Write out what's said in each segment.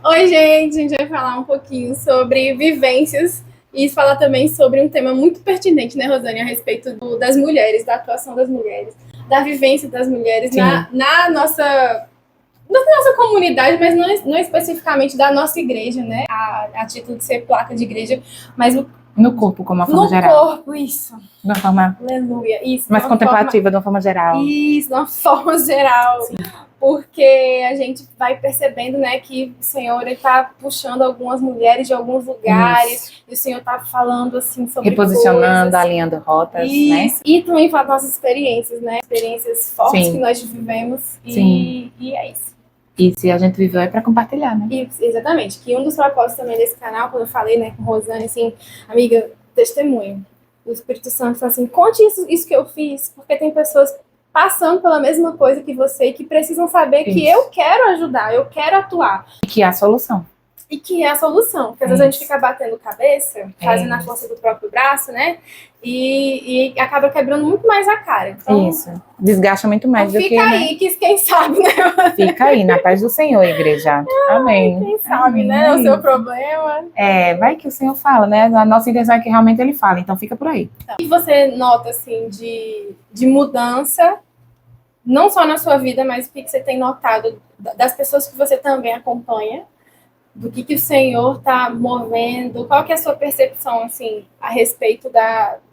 Oi, gente, a gente vai falar um pouquinho sobre vivências e falar também sobre um tema muito pertinente, né, Rosane, a respeito das mulheres, da atuação das mulheres, da vivência das mulheres Sim, na nossa comunidade, mas não especificamente da nossa igreja, né, a título de ser placa de igreja, mas no corpo, como uma forma no geral. corpo, isso. De uma forma Aleluia, isso. mais contemplativa, de uma forma geral. Isso, de uma forma geral. Sim. Porque a gente vai percebendo, né, que o Senhor está puxando algumas mulheres de alguns lugares, Isso. e o Senhor está falando, assim, sobre Reposicionando, coisas. alinhando rotas, né? Isso. E também fala das nossas experiências, né? Experiências fortes que Sim, nós vivemos. sim. E é isso. E se a gente viveu é para compartilhar, né? E, exatamente. Que um dos propósitos também desse canal, quando eu falei, né, com Rosane, assim, amiga, testemunho. O Espírito Santo fala assim, conte isso que eu fiz, porque tem pessoas passando pela mesma coisa que você e que precisam saber que Isso. eu quero ajudar, eu quero atuar. E que é a solução. E que é a solução. Porque às vezes a gente fica batendo cabeça, fazendo a força do próprio braço, né? E acaba quebrando muito mais a cara. Então, Isso. Desgasta muito mais do que, fica aí, né? que quem sabe, né? Fica aí, na paz do Senhor, igreja. Amém. Quem sabe, Amém. né? O seu problema. Vai que o Senhor fala, né? A nossa intenção é que realmente Ele fale, então fica por aí. O que você nota, assim, de mudança, não só na sua vida, mas o que você tem notado das pessoas que você também acompanha, do que o Senhor está movendo, qual que é a sua percepção, assim, a respeito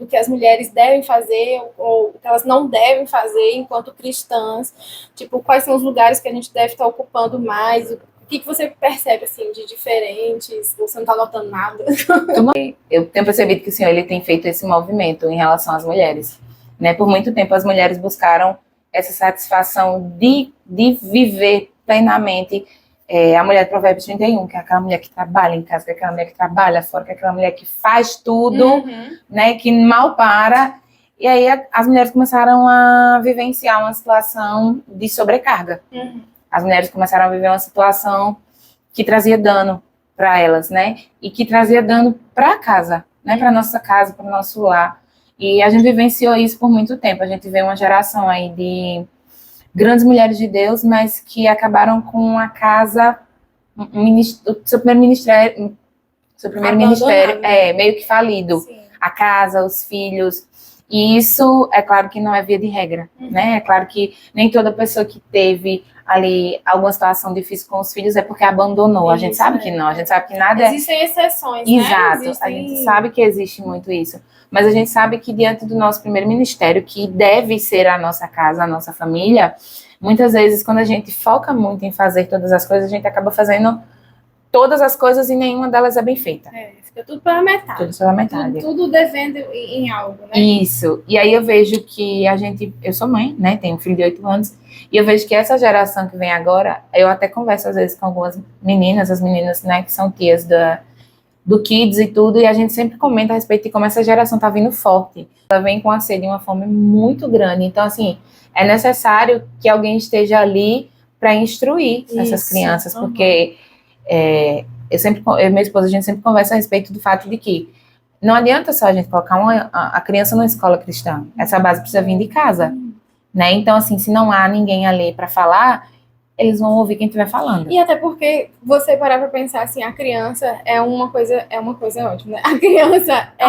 do que as mulheres devem fazer ou o que elas não devem fazer enquanto cristãs, tipo, quais são os lugares que a gente deve estar ocupando mais, o que você percebe, assim, de diferentes, você não está notando nada? Eu tenho percebido que o Senhor ele tem feito esse movimento em relação às mulheres, né? Por muito tempo as mulheres buscaram essa satisfação de viver plenamente a mulher do Provérbios 31, que é aquela mulher que trabalha em casa, que é aquela mulher que trabalha fora, que é aquela mulher que faz tudo, né? Que mal para. E aí as mulheres começaram a vivenciar uma situação de sobrecarga. As mulheres começaram a viver uma situação que trazia dano para elas, né? E que trazia dano para casa, né? Para nossa casa, para o nosso lar. E a gente vivenciou isso por muito tempo. A gente vê uma geração aí de grandes mulheres de Deus, mas que acabaram com a casa, seu primeiro ministério meio que falido. Sim. A casa, os filhos. E isso, é claro que não é via de regra, né? É claro que nem toda pessoa que teve ali alguma situação difícil com os filhos é porque abandonou. Isso, a gente sabe que não, a gente sabe que nada Existem exceções, Exato, né? a gente sabe que existe muito isso. Mas a gente sabe que diante do nosso primeiro ministério, que deve ser a nossa casa, a nossa família, muitas vezes quando a gente foca muito em fazer todas as coisas, a gente acaba fazendo todas as coisas e nenhuma delas é bem feita. Fica tudo pela metade. Tudo pela metade. Tudo devendo em algo, né? Isso. E aí eu vejo que eu sou mãe, né? Tenho um filho de 8 anos. E eu vejo que essa geração que vem agora, eu até converso às vezes com algumas meninas, as meninas, né, que são tias do Kids e tudo, e a gente sempre comenta a respeito de como essa geração tá vindo forte. Ela vem com a sede e uma fome muito grande. Então, assim, é necessário que alguém esteja ali para instruir essas crianças, porque eu e minha esposa, a gente sempre conversa a respeito do fato de que não adianta só a gente colocar a criança numa escola cristã. Essa base precisa vir de casa, né? Então, assim, se não há ninguém ali para falar, eles vão ouvir quem estiver falando. E até porque você parar para pensar assim, a criança é uma coisa ótima, né? A criança é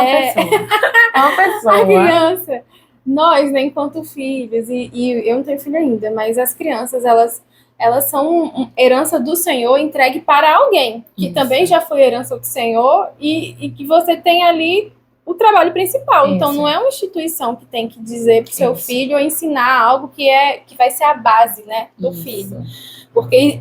uma pessoa. A criança, nós, né, enquanto filhos, e eu não tenho filho ainda, mas as crianças, elas são herança do Senhor entregue para alguém, que também já foi herança do Senhor, e que você tem ali o trabalho principal. Isso. Então, não é uma instituição que tem que dizer para o seu filho ou ensinar algo que vai ser a base, né, do filho. Porque,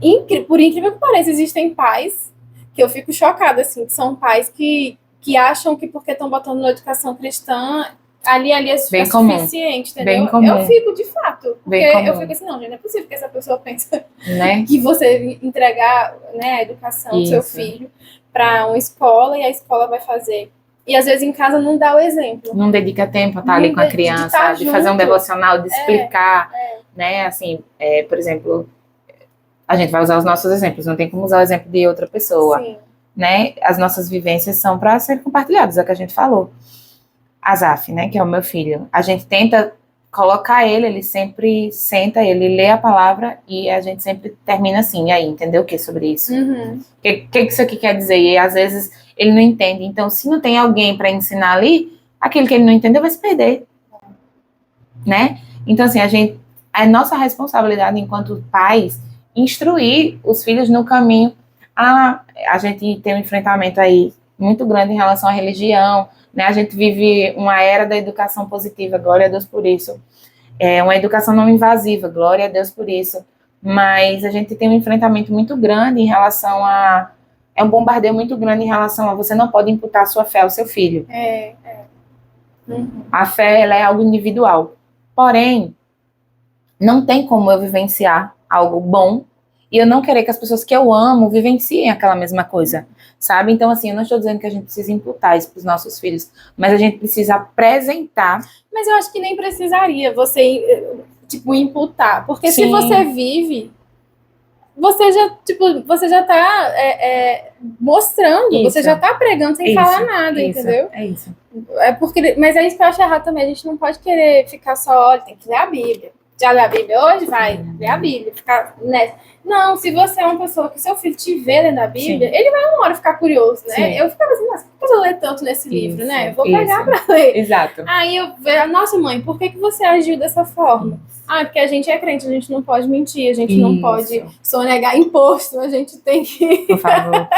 por incrível que pareça, existem pais que eu fico chocada, assim, que são pais que acham que porque estão botando na educação cristã, ali é suficiente, entendeu? Eu fico, de fato, porque eu fico assim, não, gente, não é possível que essa pessoa pense, né, que você entregar, né, a educação do seu filho para uma escola e a escola vai fazer. E às vezes em casa não dá o exemplo. Não dedica tempo a estar ali com a criança, de fazer um devocional, de explicar, né, assim, por exemplo, a gente vai usar os nossos exemplos, não tem como usar o exemplo de outra pessoa. Sim. Né? As nossas vivências são para serem compartilhadas, é o que a gente falou. Azaf, né, que é o meu filho, a gente tenta colocar ele sempre senta, ele lê a palavra e a gente sempre termina assim, e aí, entendeu o que sobre isso? Uhum. O que isso aqui quer dizer? E às vezes ele não entende. Então, se não tem alguém para ensinar ali, aquilo que ele não entendeu vai se perder, né? Então, assim, é nossa responsabilidade enquanto pais instruir os filhos no caminho. A gente tem um enfrentamento aí muito grande em relação à religião, né? A gente vive uma era da educação positiva, glória a Deus por isso. É uma educação não invasiva, glória a Deus por isso. Mas a gente tem um enfrentamento muito grande em relação a... É um bombardeio muito grande em relação a você não pode imputar a sua fé ao seu filho. Uhum. A fé, ela é algo individual. Porém, não tem como eu vivenciar algo bom e eu não querer que as pessoas que eu amo vivenciem aquela mesma coisa, sabe? Então, assim, eu não estou dizendo que a gente precisa imputar isso para os nossos filhos, mas a gente precisa apresentar. Mas eu acho que nem precisaria você, tipo, imputar. Porque Sim. se você vive, você já tá mostrando, Isso. você já tá pregando sem falar nada, entendeu? É isso. Mas é isso que eu acho errado também. A gente não pode querer ficar só, olha, tem que ler a Bíblia. Já lê a Bíblia hoje? Vai, ler a Bíblia. Ficar nessa. Não, se você é uma pessoa que seu filho te vê lendo a Bíblia, ele vai uma hora ficar curioso, né? Sim. Eu ficava assim, nossa, por que eu ler tanto nesse livro, né? Eu vou pegar pra Isso. ler. Exato. Aí eu vejo, nossa mãe, por que você agiu dessa forma? Porque a gente é crente, a gente não pode mentir, a gente não pode sonegar imposto, a gente tem que... Por favor.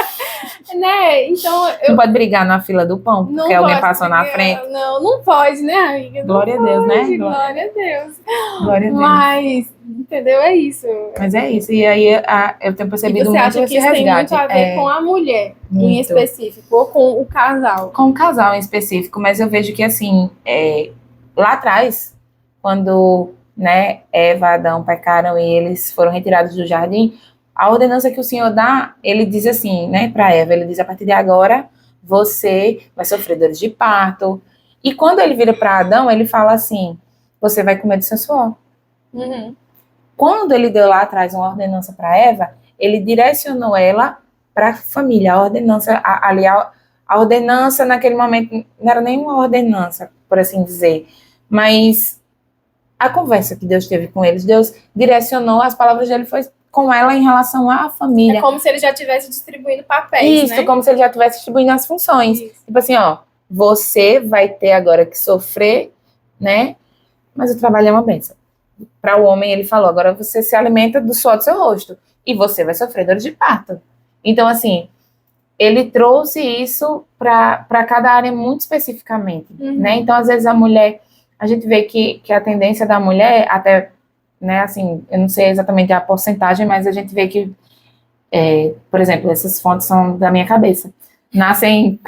né? Então, Não pode brigar na fila do pão, porque alguém passou na frente. Não pode, né, amiga? Glória a Deus, né? Glória a Deus. Glória a Deus. Mas, entendeu? É isso. Mas é isso. E aí eu tenho percebido você muito acha que esse isso tem muito resgate. a ver com a mulher, em Muito. específico, ou com o casal? Com o casal em específico, mas eu vejo que, assim, lá atrás, quando, né, Eva e Adão pecaram e eles foram retirados do jardim, a ordenança que o Senhor dá, ele diz assim, né, para Eva, ele diz, a partir de agora, você vai sofrer dores de parto. E quando ele vira para Adão, ele fala assim, você vai comer do seu suor. Uhum. Quando ele deu lá atrás uma ordenança para Eva, ele direcionou ela para a família. A ordenança, a ordenança naquele momento não era nenhuma ordenança, por assim dizer, mas a conversa que Deus teve com eles, Deus direcionou, as palavras dele foi com ela em relação à família. É como se ele já estivesse distribuindo papéis, isso, né? como se ele já estivesse distribuindo as funções. Isso. Tipo assim, ó, você vai ter agora que sofrer, né? Mas o trabalho é uma bênção. Para o homem, ele falou, agora você se alimenta do suor do seu rosto e você vai sofrer dor de parto. Então, assim, ele trouxe isso para cada área muito especificamente, né? Então, às vezes, a mulher, a gente vê que a tendência da mulher, até, né, assim, eu não sei exatamente a porcentagem, mas a gente vê que, por exemplo, essas fontes são da minha cabeça. Nascem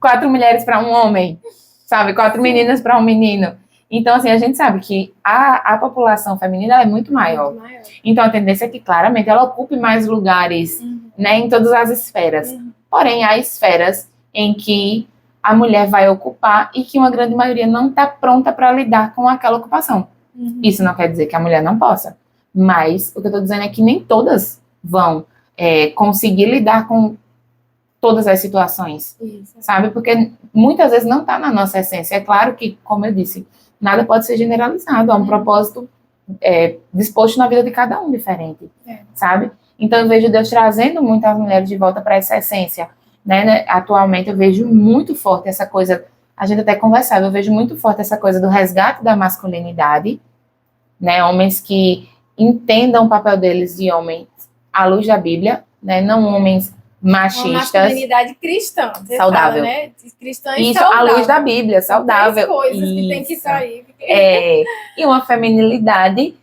4 mulheres para um homem, sabe? 4 meninas para um menino. Então, assim, a gente sabe que a população feminina é muito maior. Então, a tendência é que, claramente, ela ocupe mais lugares, né, em todas as esferas. Porém, há esferas em que a mulher vai ocupar e que uma grande maioria não está pronta para lidar com aquela ocupação. Isso não quer dizer que a mulher não possa. Mas o que eu estou dizendo é que nem todas vão conseguir lidar com todas as situações, sabe? Porque muitas vezes não está na nossa essência. É claro que, como eu disse, nada pode ser generalizado, há um propósito disposto na vida de cada um diferente, sabe? Então eu vejo Deus trazendo muitas mulheres de volta para essa essência, né? Atualmente eu vejo muito forte essa coisa, a gente até conversava, eu vejo muito forte essa coisa do resgate da masculinidade, né? Homens que entendam o papel deles de homens à luz da Bíblia, né? Não homens machistas. Uma masculinidade cristã. Saudável. Fala, né? Cristã e isso, saudável. à luz da Bíblia, saudável. 10 coisas que tem que sair. E uma feminilidade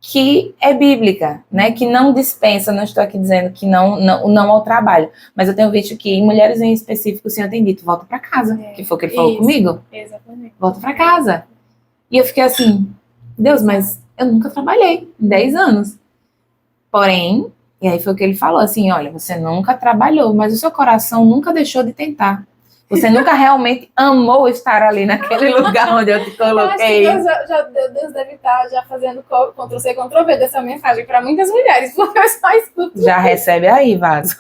que é bíblica, né? Que não dispensa, não estou aqui dizendo que não ao trabalho, mas eu tenho visto que em mulheres em específico o Senhor tem dito, volta para casa, que foi o que ele falou comigo. Exatamente. Volta para casa. E eu fiquei assim, Deus, mas eu nunca trabalhei em 10 anos. Porém, e aí foi o que ele falou, assim, olha, você nunca trabalhou, mas o seu coração nunca deixou de tentar. Você nunca realmente amou estar ali naquele lugar onde eu te coloquei. Eu acho que Deus deve estar já fazendo Ctrl-C, Ctrl-V dessa mensagem para muitas mulheres, porque eu só escuto. Já recebe aí, vaso.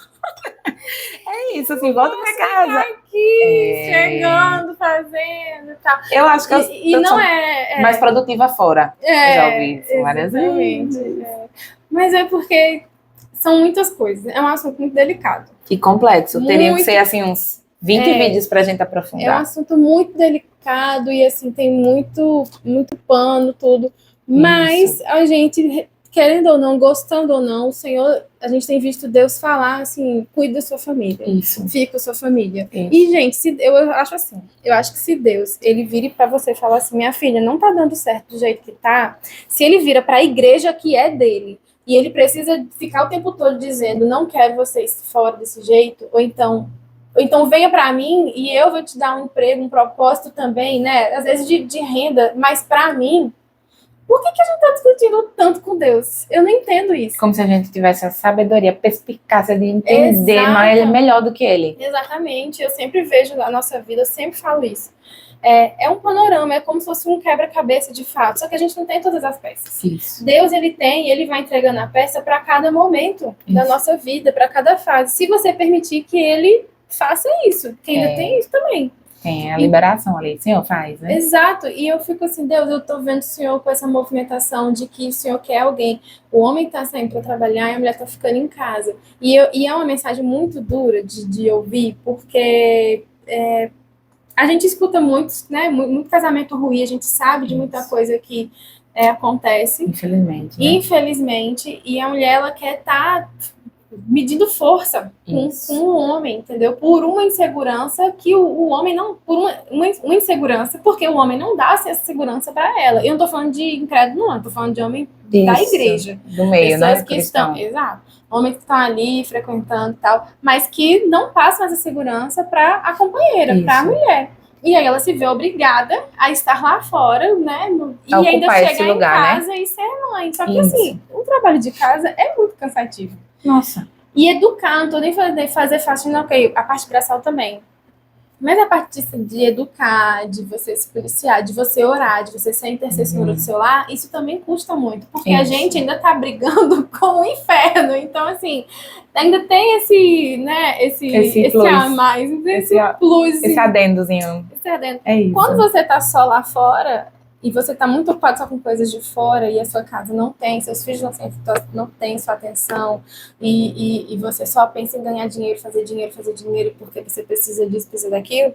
É isso, assim, volta para casa. aqui, chegando, fazendo e tal. Eu acho que e não é mais produtiva fora. Eu já ouvi isso várias vezes. Mas é porque são muitas coisas. É um assunto muito delicado. E complexo. Teriam que ser, assim, uns 20 vídeos pra gente aprofundar. É um assunto muito delicado e, assim, tem muito pano, tudo. Mas a gente, querendo ou não, gostando ou não, o Senhor, a gente tem visto Deus falar, assim, cuida da sua família. Isso. Fica com a sua família. Isso. E, gente, eu acho assim, eu acho que se Deus, ele vire pra você e falar assim, minha filha, não tá dando certo do jeito que tá, se ele vira pra igreja que é dele, e ele precisa ficar o tempo todo dizendo, não quero vocês fora desse jeito, ou então venha para mim e eu vou te dar um emprego, um propósito também, né? Às vezes de renda, mas para mim, por que a gente está discutindo tanto com Deus? Eu não entendo isso. Como se a gente tivesse a sabedoria, a perspicácia de entender, mas ele é melhor do que ele. Exatamente. Eu sempre vejo a nossa vida, eu sempre falo isso. É um panorama, é como se fosse um quebra-cabeça de fato, só que a gente não tem todas as peças. Isso. Deus, ele tem, ele vai entregando a peça para cada momento da nossa vida, para cada fase. Se você permitir que ele faça isso, que ainda tem isso também. Tem a liberação ali, o Senhor faz, né? Exato, e eu fico assim, Deus, eu tô vendo o Senhor com essa movimentação de que o Senhor quer alguém, o homem tá saindo para trabalhar e a mulher tá ficando em casa. E é uma mensagem muito dura de ouvir, porque a gente escuta muitos, né, muito casamento ruim, a gente sabe de muita coisa que acontece. Infelizmente. Né? Infelizmente, e a mulher, ela quer estar medindo força com o homem, entendeu? Por uma insegurança que o homem não... Por uma insegurança, porque o homem não dá essa segurança para ela. Eu não tô falando de incrédulo, não. Eu tô falando de homem da igreja. Do meio, pessoas né? Que estão, exato. Homens que estão ali, frequentando e tal, mas que não passam essa segurança para a companheira, para a mulher. E aí ela se vê obrigada a estar lá fora, né? E ainda chegar em casa, né? E ser mãe. Só que assim, o trabalho de casa é muito cansativo. Nossa. E educar, não tô nem fazer fácil, não, ok, a parte braçal também. Mas a parte de educar, de você se policiar, de você orar, de você ser intercessora do seu lar, isso também custa muito. Porque a gente ainda tá brigando com o inferno. Então, assim, ainda tem esse, né, esse plus. A mais, esse plus. Esse adendozinho. Esse adendo. É isso. Quando você tá só lá fora... E você está muito ocupado só com coisas de fora e a sua casa não tem, seus filhos não têm sua atenção e você só pensa em ganhar dinheiro, fazer dinheiro porque você precisa disso, precisa daquilo.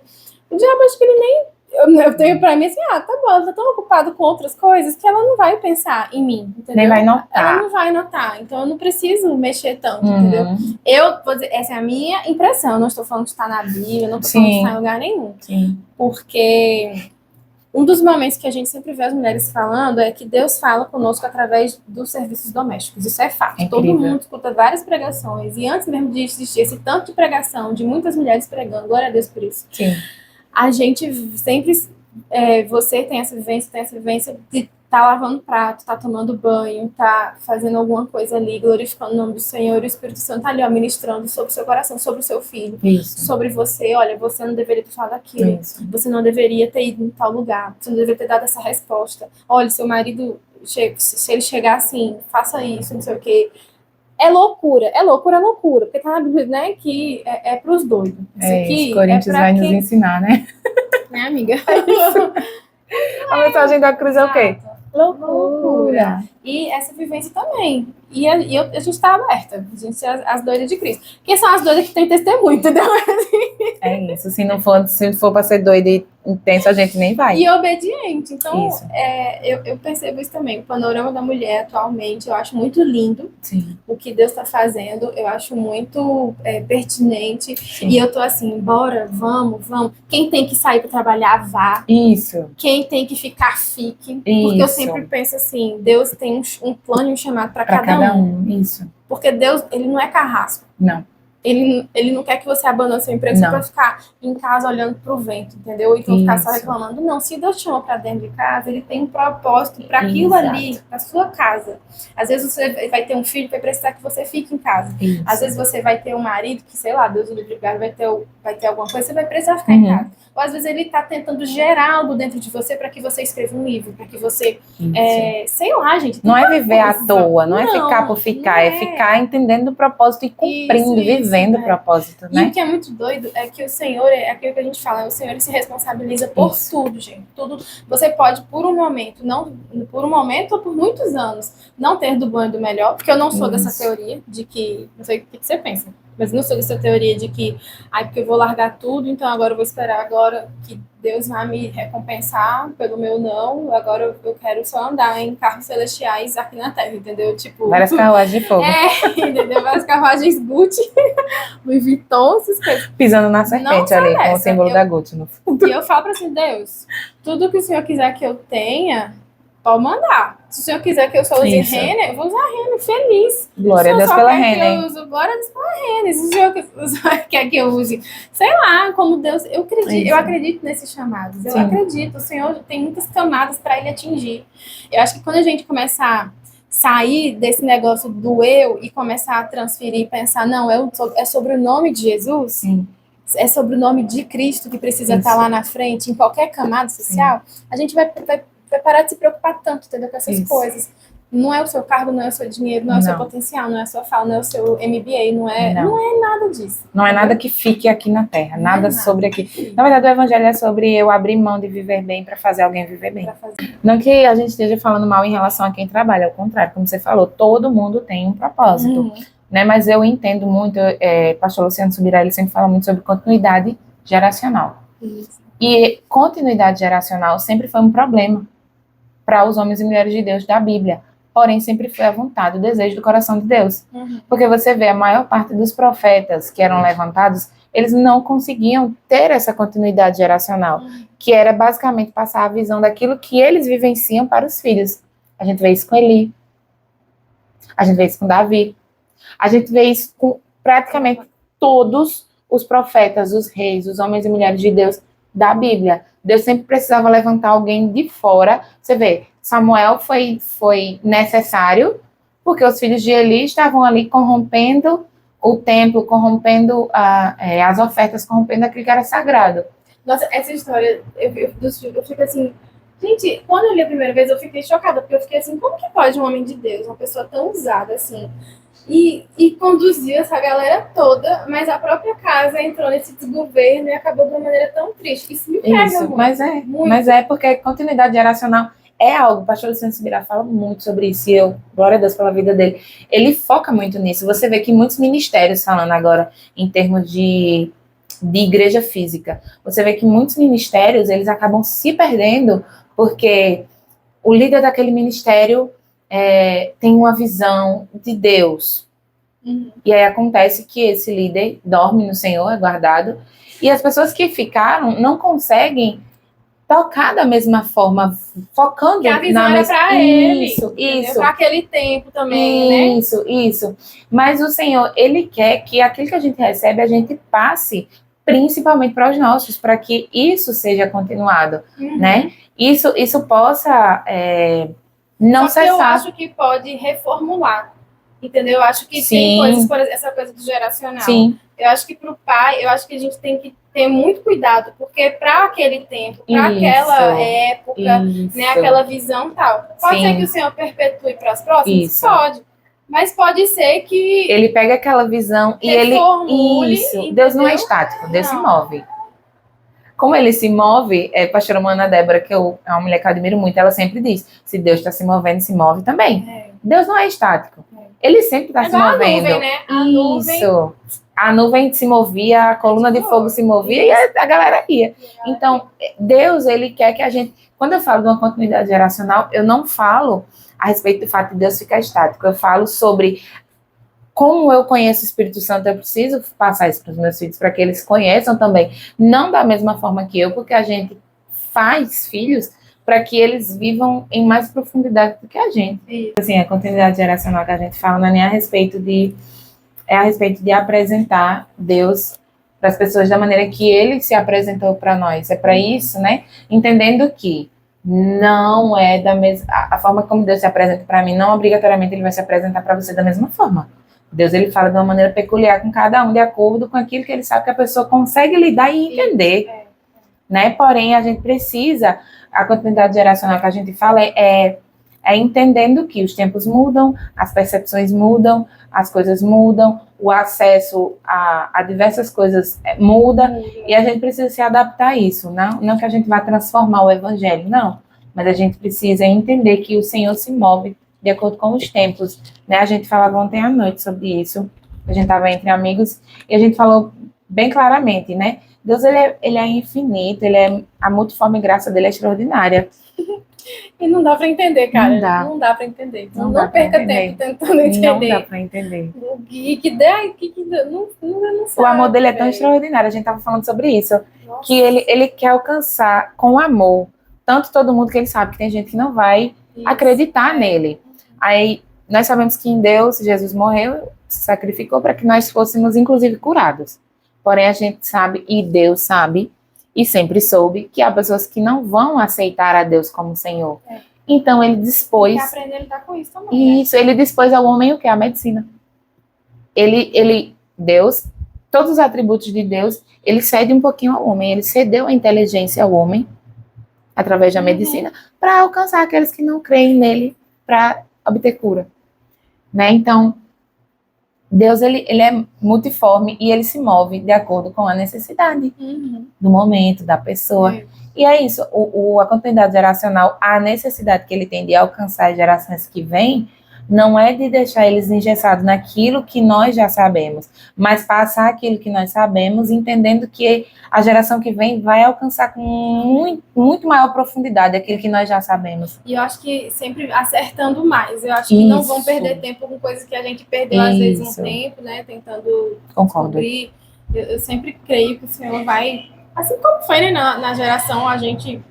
O diabo, acho que ele nem... Eu tenho pra mim assim, tá bom, ela tá tão ocupada com outras coisas que ela não vai pensar em mim, entendeu? Nem vai notar. Ela não vai notar, então eu não preciso mexer tanto, entendeu? Eu vou dizer, essa é a minha impressão, eu não estou falando que está na Bíblia, eu não estou falando que está em lugar nenhum. Porque... Um dos momentos que a gente sempre vê as mulheres falando é que Deus fala conosco através dos serviços domésticos. Isso é fato. Todo mundo escuta várias pregações. E antes mesmo de existir esse tanto de pregação, de muitas mulheres pregando, glória a Deus por isso. A gente sempre... você tem essa vivência de tá lavando prato, tá tomando banho, tá fazendo alguma coisa ali, glorificando o nome do Senhor, e o Espírito Santo tá ali, ó, ministrando sobre o seu coração, sobre o seu filho, sobre você. Olha, você não deveria ter falado aquilo, você não deveria ter ido em tal lugar, você não deveria ter dado essa resposta. Olha, seu marido, se ele chegar assim, faça isso, não sei o quê. É loucura, porque tá na Bíblia, né, que é pros doidos. Isso aqui Coríntios vai nos ensinar, né? Né, amiga? A mensagem da cruz é o quê? Loucura. E essa vivência também. E a gente tá alerta. A gente é as doidas de Cristo. Porque são as doidas que têm testemunho, entendeu? É isso. Se for pra ser doida e intenso, a gente nem vai. E obediente. Então, eu percebo isso também. O panorama da mulher atualmente, eu acho muito lindo. O que Deus tá fazendo. Eu acho muito pertinente. E eu tô assim, bora, vamos. Quem tem que sair pra trabalhar, vá. Isso. Quem tem que ficar, fique. Porque eu sempre penso assim, Deus tem um plano e um chamado pra cada um. Isso. Porque Deus, ele não é carrasco. Não. Ele não quer que você abandone seu emprego só pra ficar em casa olhando pro vento, entendeu? Então ficar só reclamando. Não, se Deus te chamou pra dentro de casa, ele tem um propósito pra aquilo ali, na sua casa. Às vezes você vai ter um filho que vai precisar que você fique em casa. Às vezes você vai ter um marido que, sei lá, Deus o livre, vai ter alguma coisa, você vai precisar ficar em casa. Ou às vezes ele tá tentando gerar algo dentro de você pra que você escreva um livro, pra que você, sei lá, gente. Não é viver à toa, não é ficar por ficar, é ficar entendendo o propósito e cumprindo, vivendo. vivendo o propósito, E né? o que é muito doido é que o Senhor, é aquilo que a gente fala, o Senhor ele se responsabiliza por tudo, gente. Tudo. Você pode, por um momento, não, por um momento ou por muitos anos, não ter do bom e do melhor, porque eu não sou dessa teoria de que, não sei o que você pensa, mas não sou dessa teoria de que, porque eu vou largar tudo, então agora eu vou esperar agora que Deus vai me recompensar pelo meu não, agora eu quero só andar em carros celestiais aqui na Terra, entendeu? Tipo, várias carruagens de fogo. Entendeu? Várias carruagens Gucci, Louis Vuitton, essas coisas. Pisando na serpente ali, com o símbolo da Gucci no fundo. E eu falo para assim, Deus, tudo que o Senhor quiser que eu tenha, pode mandar. Se o Senhor quiser que eu só use Renner, eu vou usar Renner, feliz. Glória a Deus pela Renner. Glória a Deus pela Renner. Se o Senhor quer que eu use, sei lá, como Deus, eu acredito nesses chamados. Eu acredito, o Senhor tem muitas camadas para ele atingir. Eu acho que quando a gente começar sair desse negócio do eu e começar a transferir e pensar, não, é sobre o nome de Jesus, é sobre o nome de Cristo que precisa estar lá na frente, em qualquer camada social, a gente vai parar de se preocupar tanto, entendeu, com essas coisas. Não é o seu cargo, não é o seu dinheiro, não é o seu potencial, não é a sua fala, não é o seu MBA, não é nada disso. Não é nada que fique aqui na Terra, nada sobre aqui. Na verdade, o Evangelho é sobre eu abrir mão de viver bem para fazer alguém viver bem. Não que a gente esteja falando mal em relação a quem trabalha, ao contrário, como você falou, todo mundo tem um propósito. Né? Mas eu entendo muito, pastor Luciano Subirá, ele sempre fala muito sobre continuidade geracional. E continuidade geracional sempre foi um problema para os homens e mulheres de Deus da Bíblia. Porém, sempre foi a vontade, o desejo do coração de Deus. Porque você vê, a maior parte dos profetas que eram levantados, eles não conseguiam ter essa continuidade geracional, que era basicamente passar a visão daquilo que eles vivenciam para os filhos. A gente vê isso com Eli, a gente vê isso com Davi, a gente vê isso com praticamente todos os profetas, os reis, os homens e mulheres de Deus da Bíblia. Deus sempre precisava levantar alguém de fora. Você vê, Samuel foi necessário, porque os filhos de Eli estavam ali corrompendo o templo, corrompendo as ofertas, corrompendo aquilo que era sagrado. Nossa, essa história, eu fico assim... Gente, quando eu li a primeira vez, eu fiquei chocada, porque eu fiquei assim, como que pode um homem de Deus, uma pessoa tão usada assim, e conduzir essa galera toda, mas a própria casa entrou nesse desgoverno e acabou de uma maneira tão triste. Isso me pega muito. Mas é porque continuidade geracional é algo, o pastor Luciano Subirá fala muito sobre isso, e eu, glória a Deus pela vida dele, ele foca muito nisso. Você vê que muitos ministérios, falando agora em termos de igreja física, você vê que muitos ministérios, eles acabam se perdendo, porque o líder daquele ministério tem uma visão de Deus. E aí acontece que esse líder dorme no Senhor, é guardado, e as pessoas que ficaram não conseguem tocar da mesma forma, focando na visão era para ele. Isso. Para aquele tempo também, Isso. Mas o Senhor, ele quer que aquilo que a gente recebe, a gente passe principalmente para os nossos, para que isso seja continuado, né? Isso possa não cessar. Eu acho que pode reformular, entendeu? Eu acho que tem coisas, por exemplo, essa coisa do geracional. Eu acho que para o pai, eu acho que a gente tem que ter muito cuidado, porque para aquele tempo, para aquela época, né, aquela visão tal, pode ser que o Senhor perpetue para as próximas? Pode. Mas pode ser que ele pega aquela visão e ele... Isso. Deus não é estático, Deus se move. Como ele se move, pastora Ana Débora, que é uma mulher que eu admiro muito, ela sempre diz, se Deus está se movendo, se move também. Deus não é estático. Ele sempre está se movendo. A nuvem, né? A nuvem se movia, a coluna de fogo se movia e a galera ia. Então, Deus, ele quer que a gente... Quando eu falo de uma continuidade geracional, eu não falo a respeito do fato de Deus ficar estático. Eu falo sobre como eu conheço o Espírito Santo, eu preciso passar isso para os meus filhos, para que eles conheçam também. Não da mesma forma que eu, porque a gente faz filhos para que eles vivam em mais profundidade do que a gente. Isso. Assim, a continuidade geracional que a gente fala não é nem a respeito de apresentar Deus para as pessoas da maneira que Ele se apresentou para nós. É para isso, né? Entendendo que não é da mesma... A forma como Deus se apresenta para mim, não obrigatoriamente Ele vai se apresentar para você da mesma forma. Deus, ele fala de uma maneira peculiar com cada um, de acordo com aquilo que Ele sabe que a pessoa consegue lidar e entender. Né? Porém, a gente precisa... A continuidade geracional que a gente fala é É entendendo que os tempos mudam, as percepções mudam, as coisas mudam, o acesso a diversas coisas muda, e a gente precisa se adaptar a isso. Não que a gente vá transformar o evangelho, não. Mas a gente precisa entender que o Senhor se move de acordo com os tempos. Né? A gente falava ontem à noite sobre isso. A gente estava entre amigos e a gente falou bem claramente, né? Deus, ele é infinito, a multiforme graça dele é extraordinária. E não dá para entender, cara. Não dá para entender. Não perca tempo tentando entender. Não dá para entender. Não sabe, o amor dele é tão extraordinário. A gente estava falando sobre isso. Nossa. Que ele quer alcançar com amor tanto todo mundo, que ele sabe que tem gente que não vai acreditar nele. Aí nós sabemos que em Deus, Jesus morreu, se sacrificou para que nós fôssemos inclusive curados. Porém a gente sabe, e Deus sabe, e sempre soube, que há pessoas que não vão aceitar a Deus como Senhor. Então ele dispôs... Tem que aprender a lidar com isso também. Isso, ele dispôs ao homem o que? A medicina. Deus, todos os atributos de Deus, ele cede um pouquinho ao homem. Ele cedeu a inteligência ao homem, através da medicina, para alcançar aqueles que não creem nele, para obter cura. Né? Então, Deus, ele é multiforme e ele se move de acordo com a necessidade do momento, da pessoa. E é isso, a continuidade geracional, a necessidade que ele tem de alcançar as gerações que vêm, não é de deixar eles engessados naquilo que nós já sabemos, mas passar aquilo que nós sabemos, entendendo que a geração que vem vai alcançar com muito maior profundidade aquilo que nós já sabemos. E eu acho que sempre acertando mais. Eu acho que não vão perder tempo com coisas que a gente perdeu às vezes no tempo, né? Tentando descobrir. Eu sempre creio que o Senhor vai... Assim como foi, né, na geração, a gente,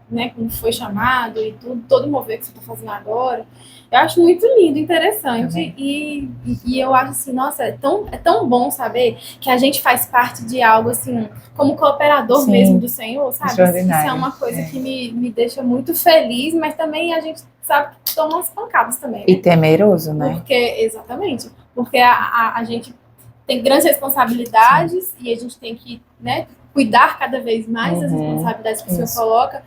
né, como foi chamado e tudo, todo o mover que você está fazendo agora... Eu acho muito lindo, interessante, e eu acho assim, nossa, é tão bom saber que a gente faz parte de algo assim, como cooperador mesmo do Senhor, sabe? Isso é uma coisa que me deixa muito feliz, mas também a gente sabe que toma umas pancadas também, né? E temeroso, né? Exatamente, porque a gente tem grandes responsabilidades e a gente tem que, né, cuidar cada vez mais das responsabilidades que o Senhor coloca,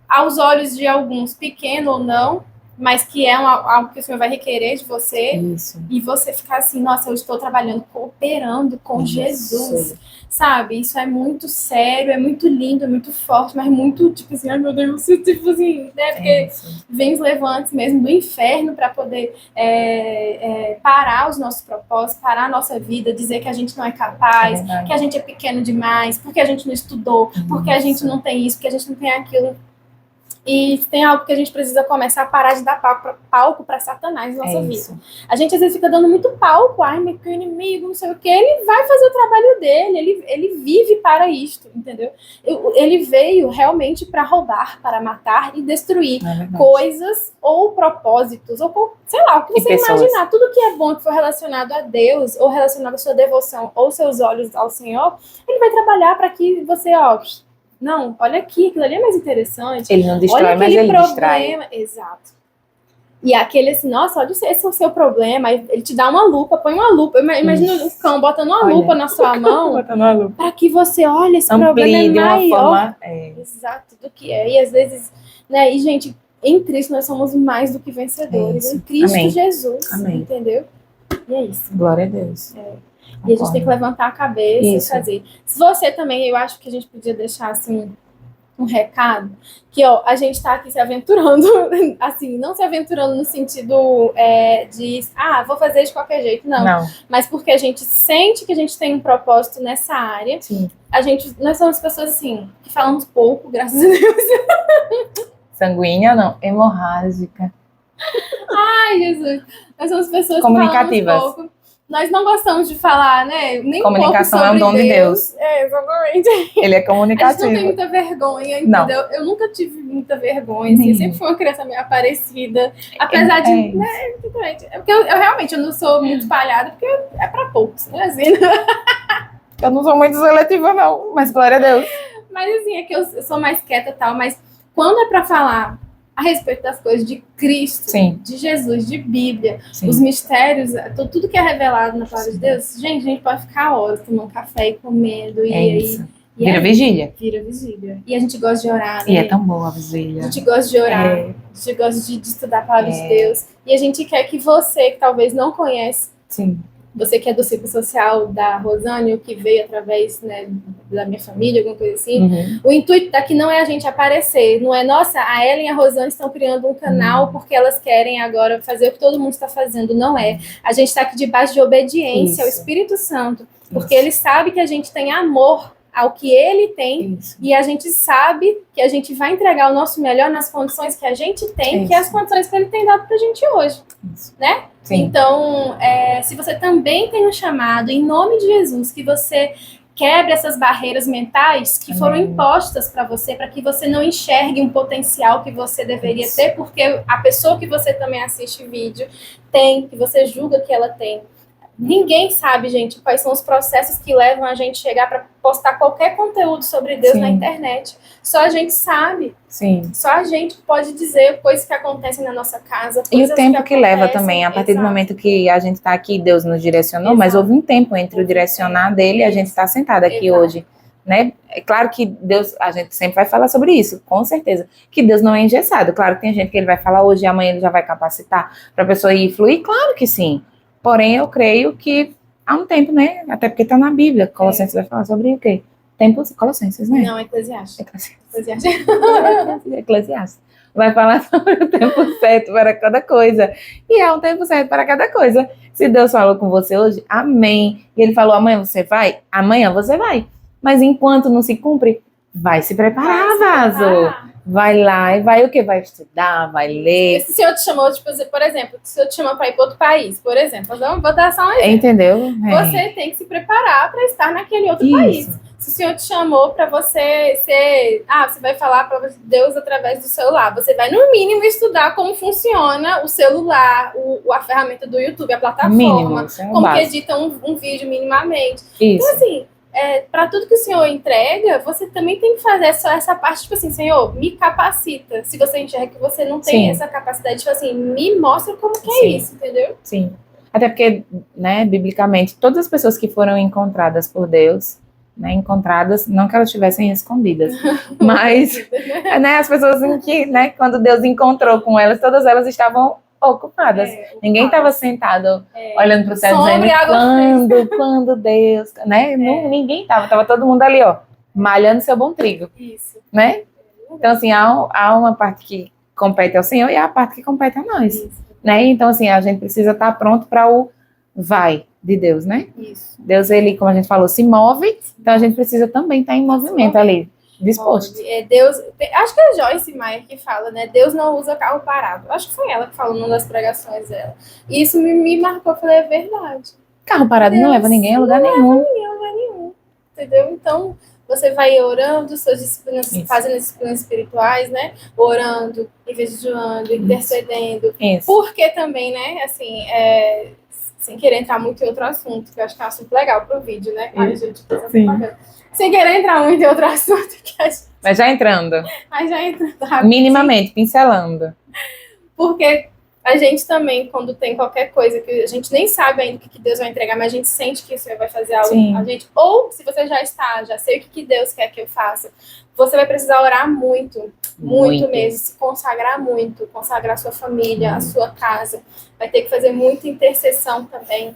aos olhos de alguns, pequeno ou não, mas que é algo que o Senhor vai requerer de você. Isso. E você ficar assim, nossa, eu estou trabalhando, cooperando com Jesus, sabe? Isso é muito sério, é muito lindo, é muito forte, mas muito, tipo assim, ai meu Deus, tipo assim, né? Porque vem os levantes mesmo do inferno para poder parar os nossos propósitos, parar a nossa vida, dizer que a gente não é capaz, que a gente é pequeno demais, porque a gente não estudou, porque a gente não tem isso, porque a gente não tem aquilo. E tem algo que a gente precisa começar a parar de dar palco para Satanás na nossa vida. A gente às vezes fica dando muito palco, ai, meu inimigo, não sei o que, ele vai fazer o trabalho dele, ele vive para isto, entendeu? Ele veio realmente para roubar, para matar e destruir coisas ou propósitos, ou sei lá, o que você imaginar, tudo que é bom que for relacionado a Deus, ou relacionado à sua devoção, ou seus olhos ao Senhor, ele vai trabalhar para que você, não, olha aqui, aquilo ali é mais interessante. Ele não destrói, mas ele distrai. Exato. E aquele assim, nossa, olha esse é o seu problema. Aí ele te dá uma lupa, põe uma lupa. Imagina o cão botando uma lupa na sua mão para que você olhe esse problema é maior. Exato, do que é. E às vezes, né, e gente, em Cristo nós somos mais do que vencedores. Em Cristo Jesus, entendeu? E é isso. Glória a Deus. E a gente tem que levantar a cabeça e fazer. Se você também, eu acho que a gente podia deixar assim um recado, que a gente está aqui se aventurando, assim, não se aventurando no sentido de, vou fazer de qualquer jeito, não. Mas porque a gente sente que a gente tem um propósito nessa área. Sim. Nós somos pessoas assim, que falamos pouco, graças a Deus. Sanguínea, não, hemorrágica. Ai, Jesus. Nós somos pessoas comunicativas. Que falamos pouco. Nós não gostamos de falar, né? Nem comunicação um pouco sobre é um dom de Deus. Exatamente. Ele é comunicativo. A gente não tem muita vergonha, entendeu? Eu nunca tive muita vergonha, assim. Eu sempre fui uma criança meio aparecida. Apesar de... Né, é porque eu realmente não sou muito espalhada, porque é pra poucos, né? Assim. Eu não sou muito seletiva, não. Mas glória a Deus. Mas assim, é que eu sou mais quieta e tal. Mas quando é pra falar a respeito das coisas de Cristo, de Jesus, de Bíblia, os mistérios, tudo que é revelado na palavra de Deus, gente, a gente pode ficar horas tomando café e comendo, e aí Vira vigília. Vira vigília. E a gente gosta de orar, né? E é tão boa a vigília. A gente gosta de orar, a gente gosta de estudar a palavra de Deus. E a gente quer que você, que talvez não conhece, Sim. você que é do ciclo social da Rosane, ou que veio através, né, da minha família, alguma coisa assim, o intuito daqui não é a gente aparecer, não é, nossa, a Ellen e a Rosane estão criando um canal porque elas querem agora fazer o que todo mundo está fazendo, não é. A gente está aqui debaixo de obediência ao Espírito Santo, porque ele sabe que a gente tem amor ao que ele tem, e a gente sabe que a gente vai entregar o nosso melhor nas condições que a gente tem, que é as condições que ele tem dado pra gente hoje, né? Sim. Então, se você também tem um chamado, em nome de Jesus, que você quebre essas barreiras mentais que foram impostas para você, para que você não enxergue um potencial que você deveria ter, porque a pessoa que você também assiste vídeo tem, que você julga que ela tem. Ninguém sabe, gente, quais são os processos que levam a gente a chegar para postar qualquer conteúdo sobre Deus na internet. Só a gente sabe. Sim. Só a gente pode dizer coisas que acontecem na nossa casa. E o tempo que leva também, a partir do momento que a gente está aqui, Deus nos direcionou, mas houve um tempo entre o direcionar dele e a gente estar sentada aqui hoje. Né? É claro que Deus, a gente sempre vai falar sobre isso, com certeza, que Deus não é engessado. Claro que tem gente que ele vai falar hoje e amanhã ele já vai capacitar para a pessoa ir fluir, claro que sim. Porém, eu creio que há um tempo, né? Até porque está na Bíblia. Colossenses vai falar sobre o quê? Tempos Colossenses, né? Não, Eclesiastes. Eclesiastes. Vai falar sobre o tempo certo para cada coisa. E há um tempo certo para cada coisa. Se Deus falou com você hoje, amém. E ele falou, amanhã você vai? Amanhã você vai. Mas enquanto não se cumpre, vai se preparar, vaso. Vai lá e vai o quê? Vai estudar, vai ler. Se o senhor te chamou, tipo, por exemplo, se eu te chamar para ir para outro país, por exemplo, vou dar só um exemplo. Entendeu? Você tem que se preparar para estar naquele outro país. Se o senhor te chamou para você ser... você vai falar para Deus através do celular. Você vai, no mínimo, estudar como funciona o celular, a ferramenta do YouTube, a plataforma, mínimo, como que edita um vídeo minimamente. Então, assim... para tudo que o Senhor entrega, você também tem que fazer só essa parte, tipo assim, Senhor, me capacita. Se você enxerga que você não tem essa capacidade, tipo assim, me mostra como que é isso, entendeu? Sim. Até porque, né, biblicamente, todas as pessoas que foram encontradas por Deus, né, encontradas, não que elas estivessem escondidas, mas, né, as pessoas em que, né, quando Deus encontrou com elas, todas elas estavam ocupadas. Ninguém estava sentado olhando para o céu dizendo quando Deus, né? Não, ninguém estava todo mundo ali, ó, malhando seu bom trigo. Isso. Né? Então, assim, há uma parte que compete ao Senhor e há a parte que compete a nós. Isso. Né? Então, assim, a gente precisa estar pronto para o vai de Deus, né? Isso. Deus, ele, como a gente falou, se move, então a gente precisa também estar em movimento ali. Disposto. Deus, acho que é Joyce Meyer que fala, né? Deus não usa carro parado. Acho que foi ela que falou numa das pregações dela. E isso me marcou, eu falei, é verdade. Carro parado Deus não leva ninguém a lugar nenhum. Não leva ninguém a lugar nenhum. Entendeu? Então, você vai orando, suas disciplinas, fazendo disciplinas espirituais, né? Orando, jejuando, intercedendo. Isso. Porque também, né? Assim, sem querer entrar muito em outro assunto, que eu acho que é um assunto legal pro vídeo, né? Ai, gente, sem querer entrar muito em outro assunto. Mas já entrando. Minimamente, pincelando. Porque a gente também, quando tem qualquer coisa que a gente nem sabe ainda o que Deus vai entregar, mas a gente sente que o Senhor vai fazer algo a gente. Ou, se você já sei o que Deus quer que eu faça, você vai precisar orar muito mesmo, se consagrar muito, consagrar a sua família, a sua casa. Vai ter que fazer muita intercessão também.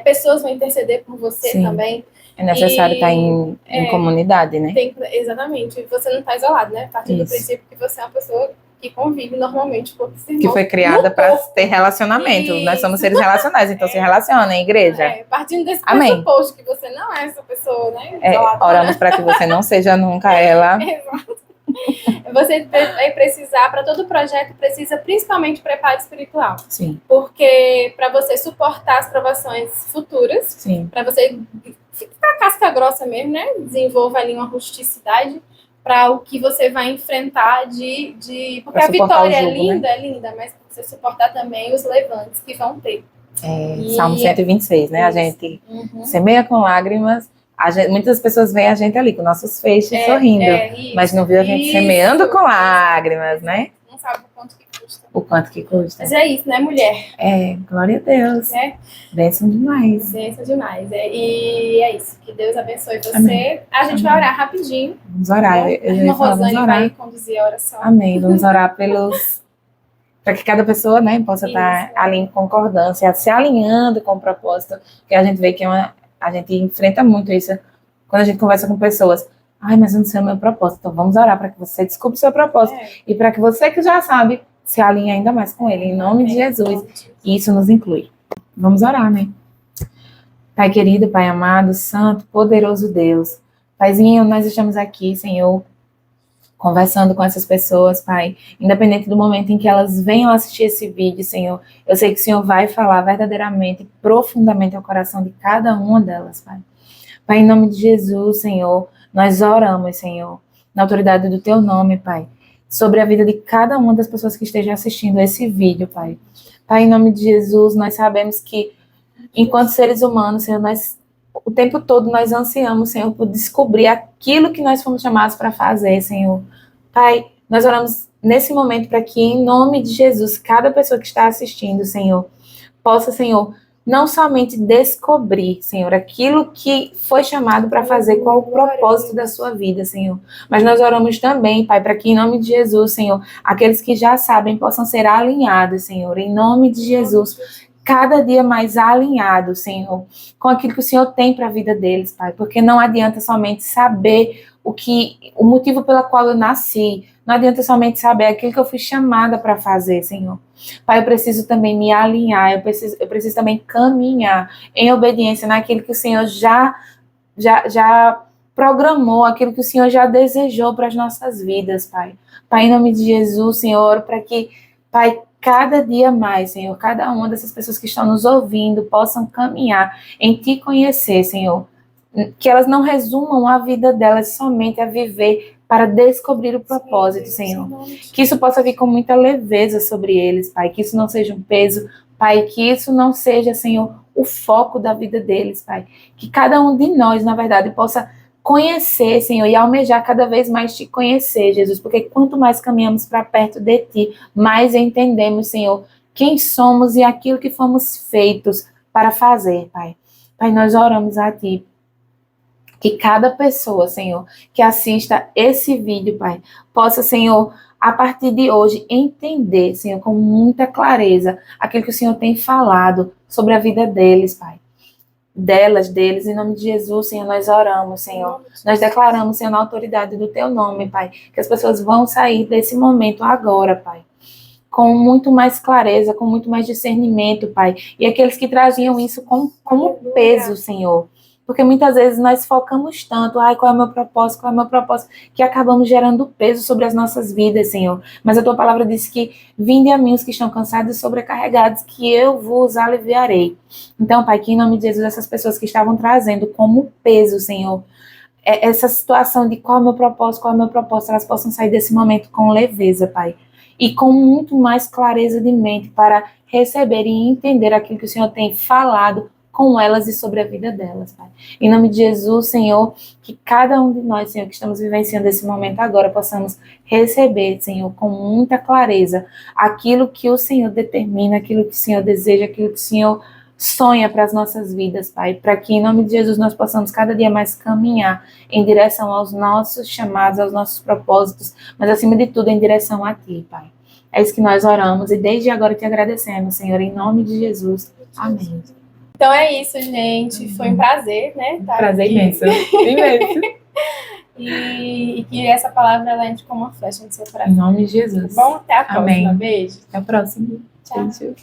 Pessoas vão interceder por você também. É necessário estar em comunidade, né? Exatamente. Você não está isolado, né? A partir do princípio que você é uma pessoa que convive normalmente com outros irmãos. Que foi criada para ter relacionamento. Nós somos seres relacionais, então se relaciona em igreja. Partindo desse pressuposto que você não é essa pessoa, né? Oramos para que você não seja nunca ela. Exato. Você vai precisar, para todo projeto, precisa principalmente de preparo espiritual. Sim. Porque para você suportar as provações futuras, para você ficar casca grossa mesmo, né? Desenvolva ali uma rusticidade para o que você vai enfrentar porque a vitória é linda, mas você suportar também os levantes que vão ter. Salmo 126, né? A gente semeia com lágrimas. Muitas pessoas veem a gente ali com nossos feixes sorrindo, mas não viu a gente semeando com lágrimas, né? Não sabe o quanto que custa custa. O quanto que custa. Mas é isso, né, mulher? Glória a Deus. Né? Bênção demais. Bênção demais. E é isso. Que Deus abençoe você. Amém. A gente vai orar rapidinho. Vamos orar. A irmã Rosane vai conduzir a oração. Amém. Vamos orar para que cada pessoa, né, possa estar ali em concordância, se alinhando com o propósito, que a gente vê que a gente enfrenta muito isso quando a gente conversa com pessoas. Ai, mas eu não sei o meu propósito. Então vamos orar para que você descubra o seu propósito e para que você que já sabe se alinhe ainda mais com ele, em nome de Jesus. E isso nos inclui. Vamos orar, né? Pai querido, Pai amado, santo, poderoso Deus. Paizinho, nós estamos aqui, Senhor, conversando com essas pessoas, Pai, independente do momento em que elas venham assistir esse vídeo, Senhor, eu sei que o Senhor vai falar verdadeiramente, profundamente ao coração de cada uma delas, Pai. Pai, em nome de Jesus, Senhor, nós oramos, Senhor, na autoridade do Teu nome, Pai, sobre a vida de cada uma das pessoas que estejam assistindo esse vídeo, Pai. Pai, em nome de Jesus, nós sabemos que, enquanto seres humanos, Senhor, o tempo todo nós ansiamos, Senhor, por descobrir aquilo que nós fomos chamados para fazer, Senhor. Pai, nós oramos nesse momento para que, em nome de Jesus, cada pessoa que está assistindo, Senhor, possa, Senhor, não somente descobrir, Senhor, aquilo que foi chamado para fazer, qual o propósito da sua vida, Senhor. Mas nós oramos também, Pai, para que, em nome de Jesus, Senhor, aqueles que já sabem possam ser alinhados, Senhor, em nome de Jesus, cada dia mais alinhado, Senhor, com aquilo que o Senhor tem para a vida deles, Pai, porque não adianta somente saber o motivo pelo qual eu nasci, não adianta somente saber aquilo que eu fui chamada para fazer, Senhor. Pai, eu preciso também me alinhar, eu preciso também caminhar em obediência naquilo que o Senhor já programou, aquilo que o Senhor já desejou para as nossas vidas, Pai. Pai, em nome de Jesus, Senhor, para que, Pai, cada dia mais, Senhor, cada uma dessas pessoas que estão nos ouvindo possam caminhar em Te conhecer, Senhor. Que elas não resumam a vida delas somente a viver para descobrir o propósito, Senhor. Que isso possa vir com muita leveza sobre eles, Pai. Que isso não seja um peso, Pai. Que isso não seja, Senhor, o foco da vida deles, Pai. Que cada um de nós, na verdade, possa conhecer, Senhor, e almejar cada vez mais Te conhecer, Jesus, porque quanto mais caminhamos para perto de Ti, mais entendemos, Senhor, quem somos e aquilo que fomos feitos para fazer, Pai. Pai, nós oramos a Ti, que cada pessoa, Senhor, que assista esse vídeo, Pai, possa, Senhor, a partir de hoje, entender, Senhor, com muita clareza, aquilo que o Senhor tem falado sobre a vida deles, Pai. Deles, em nome de Jesus, Senhor, nós oramos, Senhor. Nós declaramos, Senhor, na autoridade do Teu nome, Pai, que as pessoas vão sair desse momento agora, Pai, com muito mais clareza, com muito mais discernimento, Pai. E aqueles que traziam isso como peso, Senhor. Porque muitas vezes nós focamos tanto, qual é o meu propósito, que acabamos gerando peso sobre as nossas vidas, Senhor. Mas a Tua palavra diz que vinde a mim os que estão cansados e sobrecarregados, que eu vos aliviarei. Então, Pai, que em nome de Jesus, essas pessoas que estavam trazendo como peso, Senhor, essa situação de qual é o meu propósito, elas possam sair desse momento com leveza, Pai. E com muito mais clareza de mente para receber e entender aquilo que o Senhor tem falado com elas e sobre a vida delas, Pai. Em nome de Jesus, Senhor, que cada um de nós, Senhor, que estamos vivenciando esse momento agora, possamos receber, Senhor, com muita clareza, aquilo que o Senhor determina, aquilo que o Senhor deseja, aquilo que o Senhor sonha para as nossas vidas, Pai, para que em nome de Jesus nós possamos cada dia mais caminhar em direção aos nossos chamados, aos nossos propósitos, mas acima de tudo em direção a Ti, Pai. É isso que nós oramos e desde agora te agradecemos, Senhor, em nome de Jesus. Amém. Então é isso, gente. Foi um prazer, né? Prazer imenso. Imenso. E que essa palavra ela entre como uma flecha no seu coração. Em nome de Jesus. Bom, até a próxima. Amém. Beijo. Até a próxima. Tchau. Beijo.